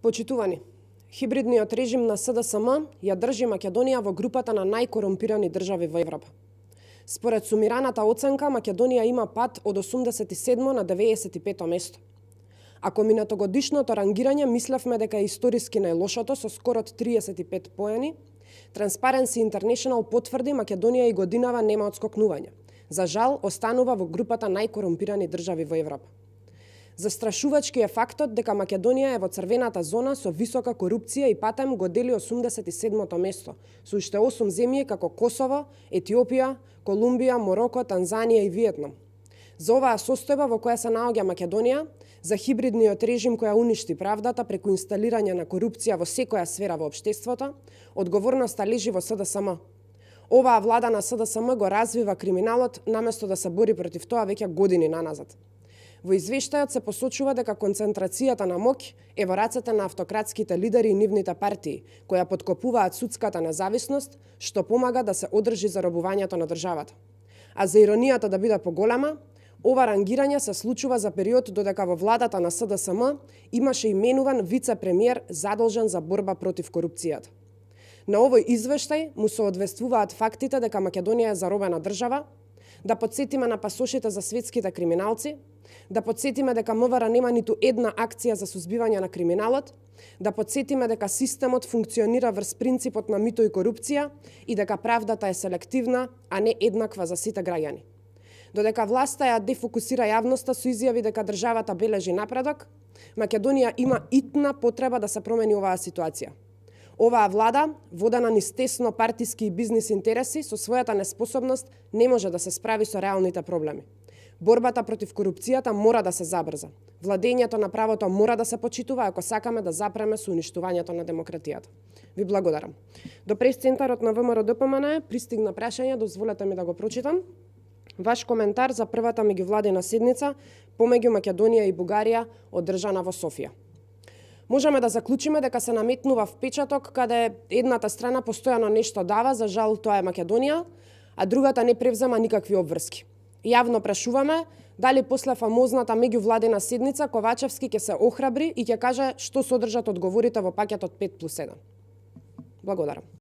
Почитувани, хибридниот режим на СДСМ ја држи Македонија во групата на најкорумпирани држави во Европа. Според сумираната оценка, Македонија има пат од 87 на 95 место. Ако минатогодишното рангирање мислевме дека е историски најлошото со скоро 35 поени, Transparency International потврди Македонија и годинава нема одскокнување. За жал, останува во групата најкорумпирани држави во Европа. Застрашувачки е фактот дека Македонија е во црвената зона со висока корупција и патем го дели 87-то место, со уште 8 земји како Косово, Етиопија, Колумбија, Мороко, Танзанија и Виетнам. За оваа состојба во која се наоѓа Македонија, за хибридниот режим која уништи правдата преку инсталирање на корупција во секоја сфера во општеството, одговорноста лежи во СДСМ. Оваа влада на СДСМ го развива криминалот наместо да се бори против тоа веќе години наназад. Во извештајот се посочува дека концентрацијата на моќ е во рацете на автократските лидери и нивните партии, која поткопуваат судската независност, што помага да се одржи заробувањето на државата. А за иронијата да биде поголема, ова рангирање се случува за период додека во владата на СДСМ имаше именуван вице-премиер задолжен за борба против корупцијата. На овој извештај му се одвествуваат фактите дека Македонија е заробена држава, да подсетиме на пасошите за светските криминалци, да подсетиме дека МВР нема ниту една акција за сузбивање на криминалот, да подсетиме дека системот функционира врз принципот на мито и корупција и дека правдата е селективна, а не еднаква за сите граѓани. Додека власта ја дефокусира јавноста со изјави дека државата бележи напредок, Македонија има итна потреба да се промени оваа ситуација. Оваа влада, водена низ тесно партиски и бизнис интереси, со својата неспособност не може да се справи со реалните проблеми. Борбата против корупцијата мора да се забрза. Владењето на правото мора да се почитува ако сакаме да запреме со уништувањето на демократијата. Ви благодарам. До прес-центарот на ВМРО-ДПМН пристигна прашање, дозволете ми да го прочитам. Ваш коментар за првата меѓувладина седница помеѓу Македонија и Бугарија одржана во Софија. Можеме да заклучиме дека се наметнува впечаток каде едната страна постојано нешто дава, за жал тоа е Македонија, а другата не превзема никакви обврски. Јавно прашуваме дали после фамозната меѓувладина седница Ковачевски ќе се охрабри и ќе каже што содржат одговорите во пакетот 5+1. Благодарам.